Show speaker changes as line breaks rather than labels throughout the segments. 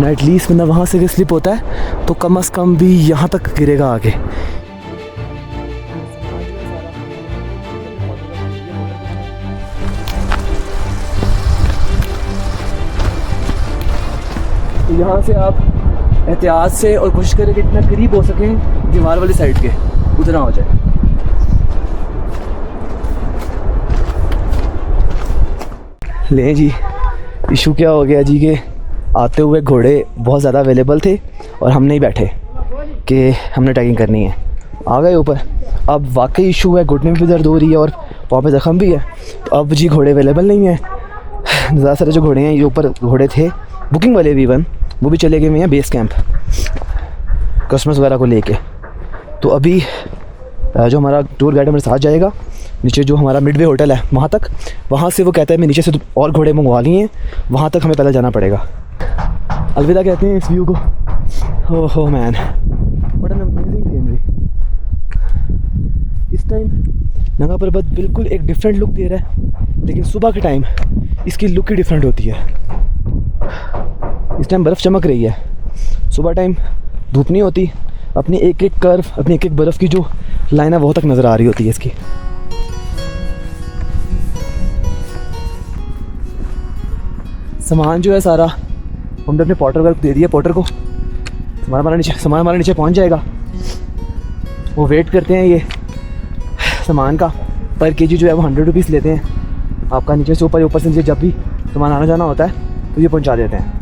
वरना एटलीस्ट बंदा वहाँ से स्लिप होता है तो कम से कम भी यहाँ तक गिरेगा आगे। तो यहाँ से आप एहतियात से और कोशिश करें कि इतना करीब हो सकें दीवार वाली साइड के, उतना हो जाए। ले जी, इशू क्या हो गया जी कि आते हुए घोड़े बहुत ज़्यादा अवेलेबल थे और हम नहीं बैठे कि हमने ट्रैकिंग करनी है, आ गए ऊपर। अब वाकई इशू है, घुटने में भी दर्द हो रही है और वहाँ पे ज़ख़म भी है। तो अब जी घोड़े अवेलेबल नहीं है। ज़्यादा सारे जो घोड़े हैं, ये ऊपर घोड़े थे बुकिंग वाले भी इवन, वो भी चले गए हुए हैं बेस कैंप कस्टमर्स वगैरह को लेके। तो अभी जो हमारा टूर गाइड हमारे साथ जाएगा नीचे, जो हमारा मिडवे होटल है वहाँ तक, वहाँ से वो कहता है मैं नीचे से और घोड़े मंगवा लिए हैं, वहाँ तक हमें पैदल जाना पड़ेगा। अलविदा कहते हैं इस व्यू को। हो man, what an amazing scenery. इस टाइम नंगा पर्वत बिल्कुल एक डिफरेंट लुक दे रहा है, लेकिन सुबह के टाइम इसकी लुक ही डिफरेंट होती है। इस टाइम बर्फ़ चमक रही है, सुबह टाइम धूप नहीं होती। अपनी एक एक कर्व, अपनी एक एक बर्फ़ की जो लाइन है वो तक नज़र आ रही होती है इसकी। सामान जो है सारा हमने अपने पोर्टर वर्क दे दिया, पोर्टर को। सामान हमारा नीचे पहुंच जाएगा। वो वेट करते हैं, ये सामान का पर केजी जो है वो 100 रुपीज़ लेते हैं। आपका नीचे से ऊपर से नीचे जब भी सामान आना जाना होता है तो ये पहुंचा देते हैं।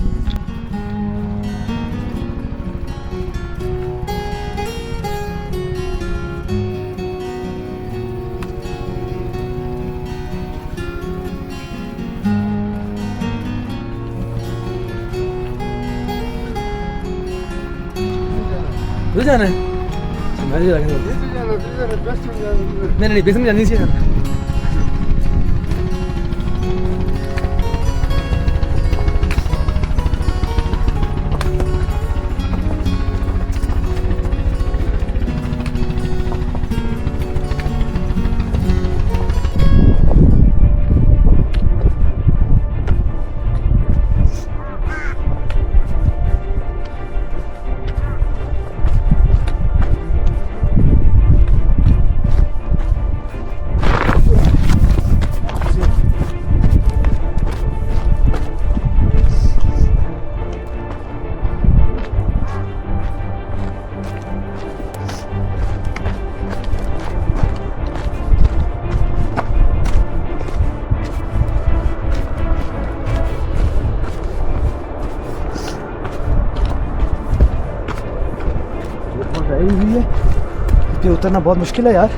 जाना है नहीं बेस में जानी चाहिए। ये उतरना बहुत मुश्किल है यार,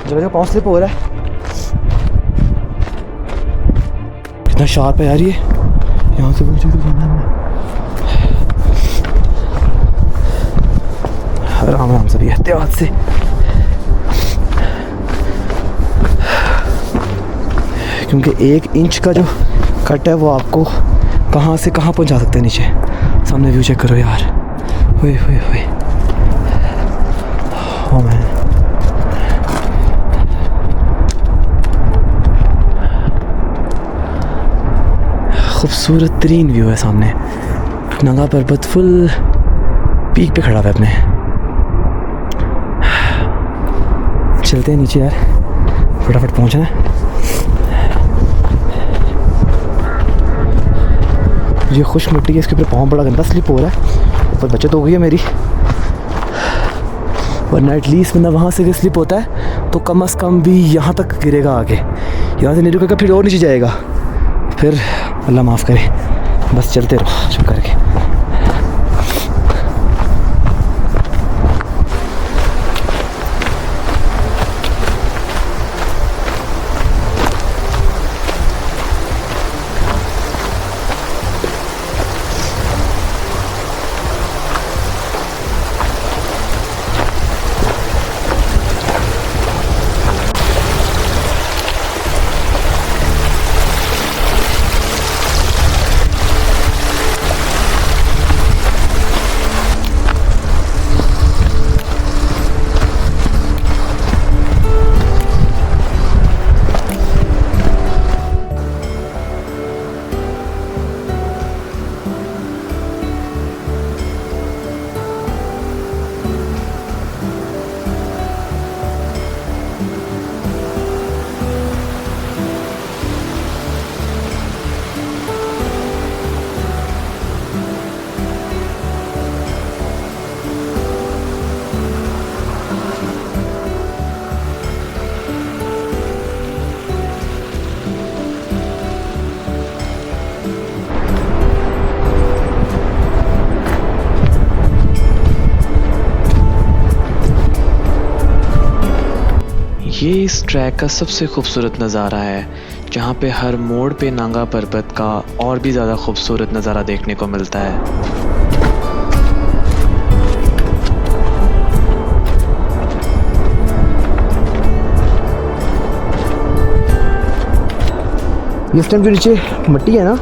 जगह पाँव स्लिप हो रहा है। कितना शार्प है यार ये, यहाँ से ऊँचे तक जाना है। आराम से, एहतियात से। क्योंकि 1 इंच का जो कट है वो आपको कहाँ से कहाँ पहुँचा सकते हैं नीचे। सामने व्यू चेक करो यार, हुए Oh man. खूबसूरत तरीन व्यू है सामने। नंगा पर्वत फुल पीक पे खड़ा हुआ है अपने। चलते हैं नीचे यार, फटाफट पहुंचना है। ये खुश मिट्टी है, इसके ऊपर पाँव बड़ा गंदा स्लिप हो रहा है। ऊपर बचत हो गई है मेरी, वरना एटलीस्ट बंदा वहाँ से स्लिप होता है तो कम से कम भी यहाँ तक गिरेगा आगे। यहाँ से नहीं रुकेगा, फिर और नीचे जाएगा, फिर अल्लाह माफ़ करे। बस चलते रहो चुप करके।
ये इस ट्रैक का सबसे खूबसूरत नज़ारा है, जहाँ पे हर मोड़ पे नांगा पर्वत का और भी ज़्यादा खूबसूरत नज़ारा देखने को मिलता है।
इस टाइम जो नीचे मिट्टी है ना,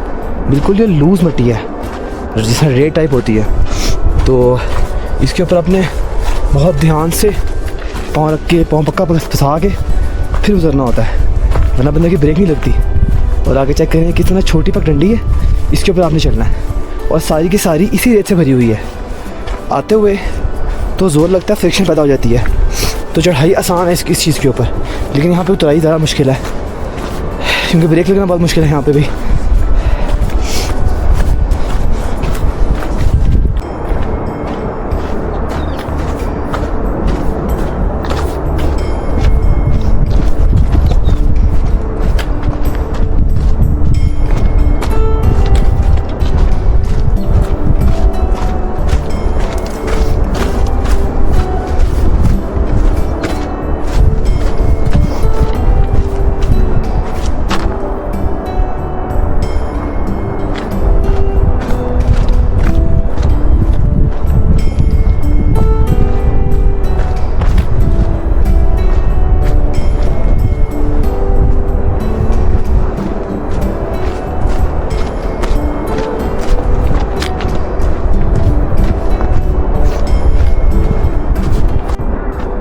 बिल्कुल ये लूज़ मिट्टी है, जिसमें रेत टाइप होती है, तो इसके ऊपर अपने बहुत ध्यान से पाँव रख के, पाँव पक्का फंसा के फिर उतरना होता है, वरना बंदे की ब्रेक नहीं लगती। और आगे चेक करें कितना छोटी पगडंडी है, इसके ऊपर आपने चलना है और सारी की सारी इसी रेत से भरी हुई है। आते हुए तो ज़ोर लगता है, फ्रिक्शन पैदा हो जाती है, तो चढ़ाई आसान है इस चीज़ के ऊपर, लेकिन यहाँ पर उतराई ज़्यादा मुश्किल है, क्योंकि ब्रेक लगना बहुत मुश्किल है यहाँ पे भी।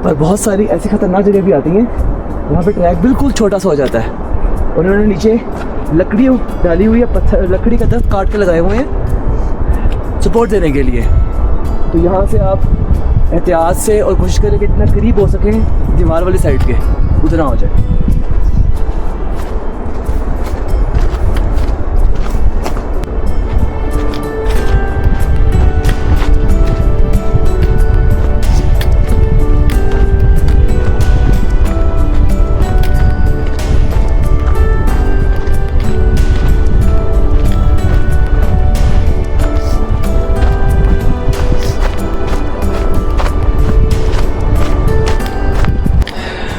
और बहुत सारी ऐसी ख़तरनाक जगह भी आती हैं जहाँ पे ट्रैक बिल्कुल छोटा सा हो जाता है और उन्होंने नीचे लकड़ी डाली हुई है, पत्थर लकड़ी का दस्त काट के लगाए हुए हैं सपोर्ट देने के लिए। तो यहाँ से आप एहतियात से और कोशिश करें कि इतना करीब हो सके दीवार वाली साइड के, उतना हो जाए।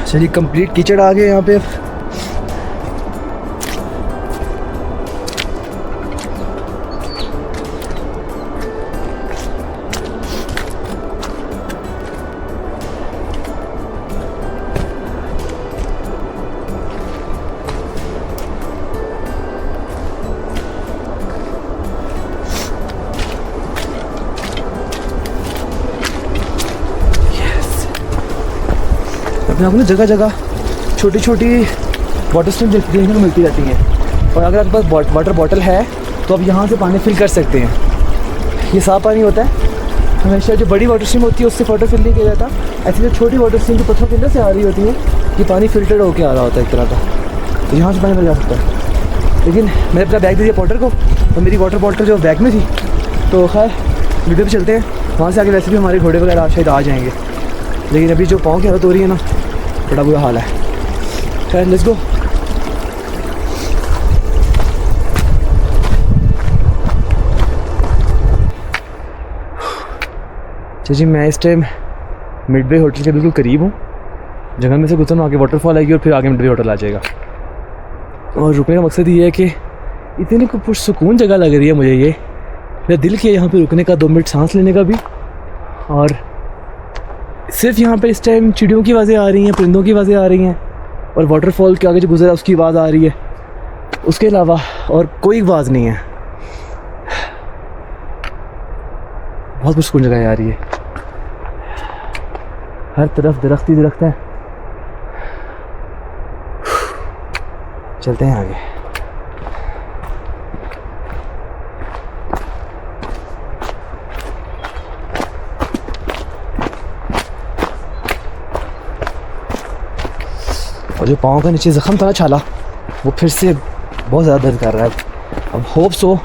चलिए कंप्लीट कीचड़ आ गए यहाँ पे। यहाँ पर जगह जगह छोटी छोटी वाटर स्ट्रीम देखने को मिलती रहती हैं, और अगर आपके पास वाटर बॉटल है तो आप यहाँ से पानी फिल कर सकते हैं। ये साफ़ पानी होता है, हमेशा जो बड़ी वाटर स्ट्रीम होती है उससे वाटर फिल नहीं किया जाता। ऐसी जो छोटी वाटर स्ट्रीम जो पत्थरों के अंदर से आ रही होती है, ये पानी फिल्टर्ड होकर आ रहा होता है एक तरह का, तो यहाँ से पानी भर जा सकता है। लेकिन मैंने अपना बैग दे दिया पोर्टर को, और मेरी वाटर बॉटल जो बैग में थी, तो खैर वीडियो पे चलते हैं। वहाँ से आगे वैसे भी हमारे घोड़े वगैरह शायद आ जाएंगे, लेकिन अभी जो पाँव की हालत हो रही है ना, बड़ा बुरा हाल है। खैर लेट्स गो। जी मैं इस टाइम मिडवे होटल के बिल्कुल करीब हूँ। जंगल में से गुजरना, आगे वाटरफॉल आएगी और फिर आगे मिडवे होटल आ जाएगा। और रुकने का मकसद ये है कि इतनी को पुरसुकून जगह लग रही है मुझे, ये मेरा दिल किया यहाँ पे रुकने का, 2 मिनट सांस लेने का भी। और सिर्फ यहाँ पे इस टाइम चिड़ियों की आवाज़ें आ रही हैं, परिंदों की आवाज़ें आ रही हैं, और वाटरफॉल के आगे जो गुजरा उसकी आवाज़ आ रही है। उसके अलावा और कोई आवाज़ नहीं है। बहुत पुरसुकून जगह आ रही है, हर तरफ दरख्त ही दरख्त है। चलते हैं आगे। और जो पाँव का नीचे ज़ख्म था ना, छाला, वो फिर से बहुत ज़्यादा दर्द कर रहा है। अब होप्स हो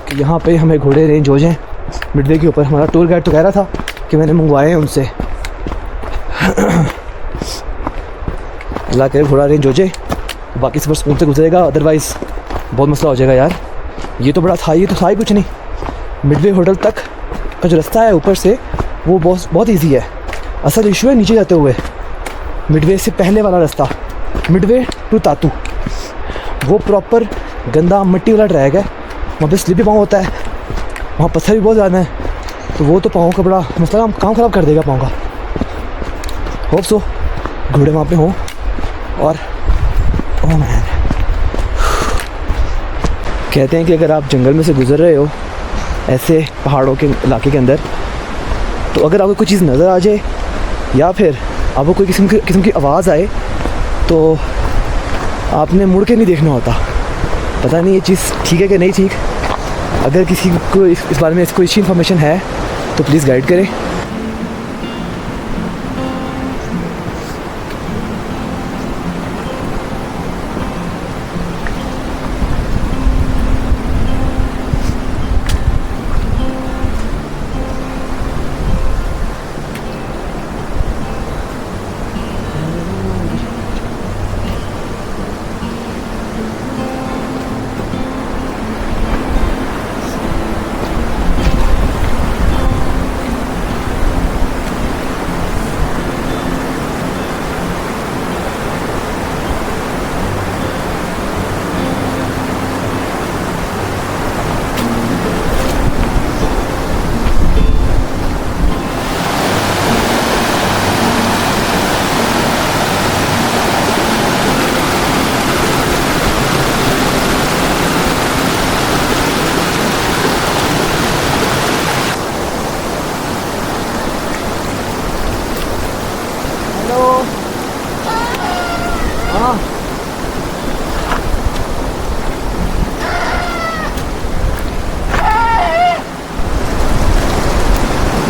कि यहाँ पे हमें घोड़े रेंज हो जाएं मिडवे के ऊपर। हमारा टूर गाइड तो कह रहा था कि मैंने मंगवाए हैं उनसे, अल्लाह करे घोड़ा रेंज हो जाए तो बाकी सफ़र सुकून से गुजरेगा, अदरवाइज़ बहुत मसला हो जाएगा यार। ये तो बड़ा था, ये तो था ही कुछ नहीं। मिडवे होटल तक का जो रास्ता है ऊपर से, वो बहुत ईजी है। असल इशू है नीचे जाते हुए, मिडवे से पहले वाला रास्ता, मिडवे टू तातू, वो प्रॉपर गंदा मिट्टी वाला ट्रैक है। वहाँ पे स्लिप भी पाँव होता है, वहाँ पत्थर भी बहुत ज़्यादा है, तो वो तो पाँव का बड़ा मसला, काम ख़राब कर देगा पाँव का। होप सो घोड़े वहाँ पे हों। और ओह मैन, कहते हैं कि अगर आप जंगल में से गुजर रहे हो ऐसे पहाड़ों के इलाके के अंदर, तो अगर आपको कोई चीज़ नज़र आ जाए या फिर आपको कोई किस्म की आवाज़ आए, तो आपने मुड़ के नहीं देखना होता। पता नहीं ये चीज़ ठीक है कि नहीं ठीक। अगर किसी को इस बारे में कोई अच्छी इन्फॉर्मेशन है तो प्लीज़ गाइड करें।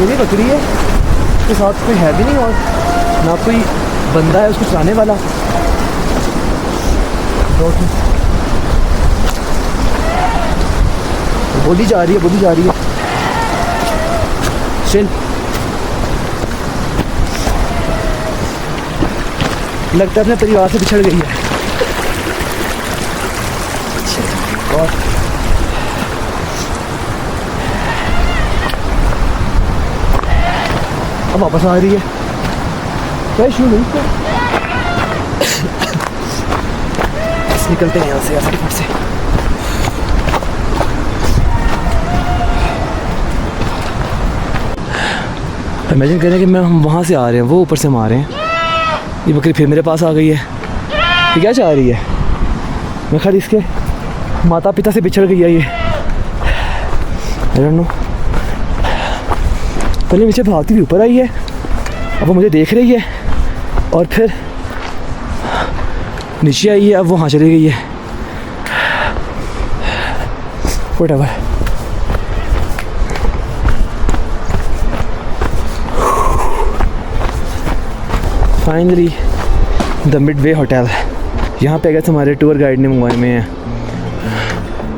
मेरी बकरी है, उसके साथ कोई है भी नहीं और ना कोई बंदा है उसको चलाने वाला। बोली जा रही है चल। लगता है अपने परिवार से बिछड़ गई है। और अब वापस आ रही है। क्या इशू नहीं है? निकलते हैं यहाँ से यार फटाफट से। इमेजिन करें कि हम वहाँ से आ रहे हैं, वो ऊपर से हम आ रहे हैं। ये बकरी फिर मेरे पास आ गई है। ये क्या चाह रही है? मैं खैर इसके माता पिता से बिछड़ गई है ये। I don't know. पहले नीचे भागती हुई ऊपर आई है, अब वो मुझे देख रही है और फिर नीचे आई है, अब वो वहाँ चली गई है। Whatever. Finally the Midway hotel. यहाँ पे अगर हमारे टूर गाइड ने मंगवाए में हैं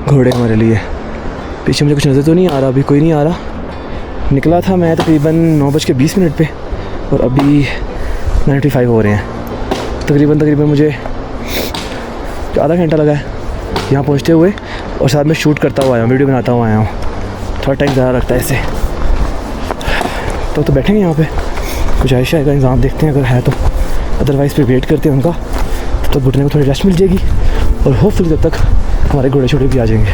घोड़े हमारे लिए। पीछे मुझे कुछ नज़र तो नहीं आ रहा, अभी कोई नहीं आ रहा। निकला था मैं तकरीबन 9:20 पे और अभी 9:55 हो रहे हैं। तकरीबन मुझे आधा घंटा लगा है यहाँ पहुँचते हुए, और साथ में शूट करता हुआ आया हूँ, वीडियो बनाता हुआ आया हूँ। थोड़ा टाइम ज़्यादा लगता है ऐसे। तो बैठेंगे यहाँ पे, कुछ आयशा का इंतज़ाम देखते हैं अगर है तो, अदरवाइज़ फिर वेट करते हैं उनका। तो घुटने को थोड़ी रेस्ट मिल जाएगी और होपफुली तब तक हमारे घोड़े छोटे भी आ जाएंगे।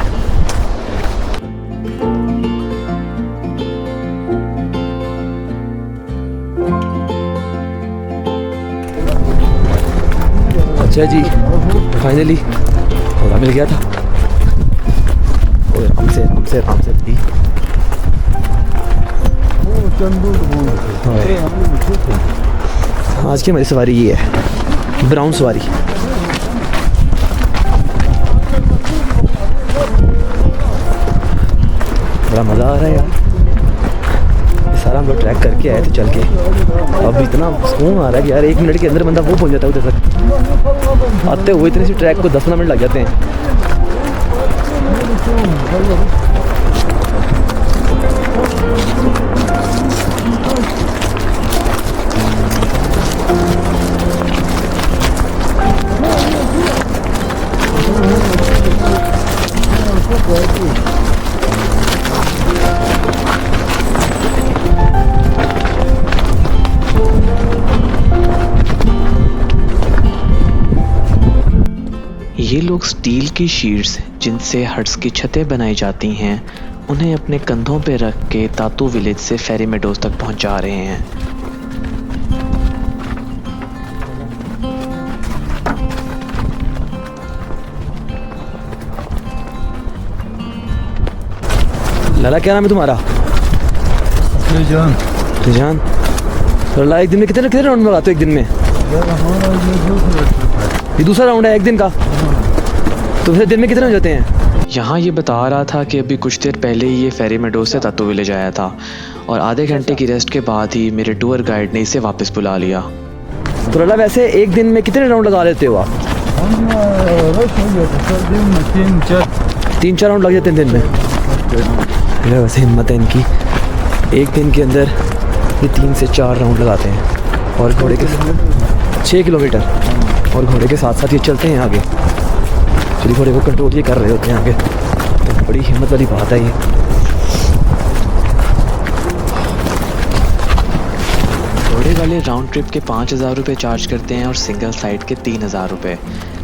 अच्छा जी, फाइनली घोड़ा मिल गया था। और आराम से भी आज की हमारी सवारी ये है, ब्राउन सवारी। बड़ा मज़ा आ रहा है यार। सारा हम लोग ट्रैक करके आए थे चल के, अब इतना सुकून आ रहा है कि यार 1 मिनट के अंदर बंदा वो पहुंच जाता है उधर तक। आते हुए इतने से ट्रैक को 10-15 मिनट लग जाते हैं।
ये लोग स्टील की शीट्स जिनसे हट्स की छतें बनाई जाती हैं उन्हें अपने कंधों पे रख के तातू विलेज से फेरी मेडोज तक पहुंचा रहे हैं।
लाला क्या नाम है तुम्हारा?
जान
रिजान। तो लाला एक दिन में कितने कितने राउंड लगाते हो एक दिन में? ये दूसरा राउंड है एक दिन का, तो फिर दिन में कितने हो जाते हैं?
यहाँ ये बता रहा था कि अभी कुछ देर पहले ही ये फेरी मेडोज से तातू विलेज आया था और आधे घंटे की रेस्ट के बाद ही मेरे टूर गाइड ने इसे वापस बुला लिया।
तो लाला वैसे एक दिन में कितने राउंड लगा लेते हो आप?
तीन चार
3-4 राउंड लग जाते हैं दिन में। मेरा वैसे हिम्मत है इनकी, एक दिन के अंदर ये 3 से 4 राउंड लगाते हैं और घोड़े के 6 किलोमीटर और घोड़े के साथ साथ ये चलते हैं आगे। चलिए घोड़े को कंट्रोल ये कर रहे होते हैं आगे, तो बड़ी हिम्मत वाली बात है ये।
घोड़े वाले राउंड ट्रिप के 5,000 रुपये चार्ज करते हैं और सिंगल साइड के 3,000 रुपये,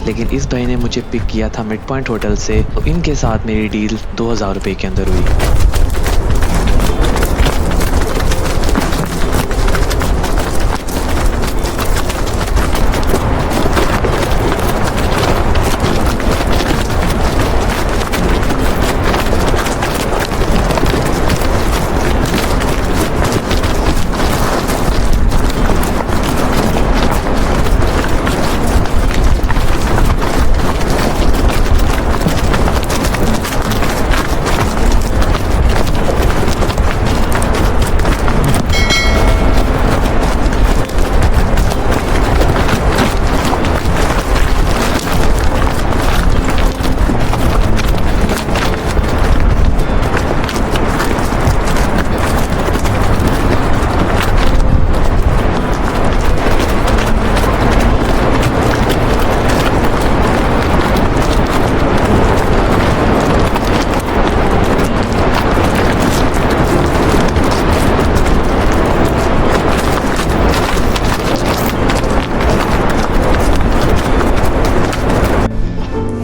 लेकिन इस भाई ने मुझे पिक किया था मिड पॉइंट होटल से, तो इनके साथ मेरी डील 2,000 रुपये के अंदर हुई।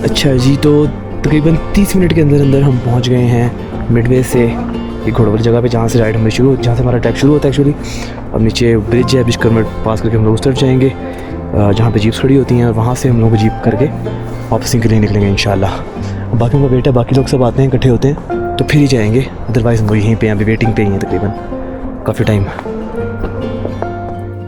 अच्छा जी, तो तकरीबन 30 मिनट के अंदर अंदर हम पहुंच गए हैं मिडवे से, ये घोड़े वाली जगह पे जहाँ से राइड हमें जहाँ से हमारा ट्रैक शुरू होता है एक्चुअली। अब नीचे ब्रिज है, ब्रिज कर पास करके हम लोग उस तरफ जाएंगे जहाँ पे जीप्स खड़ी होती हैं, और वहाँ से हम लोग जीप करके वापसी के लिए निकलेंगे इंशाल्लाह। बाकी उनका वेट है, बाकी लोग सब आते हैं इकट्ठे होते हैं तो फिर ही जाएंगे, अदरवाइज़ हम यहीं पे अभी वेटिंग पे ही हैं तकरीबन काफ़ी टाइम।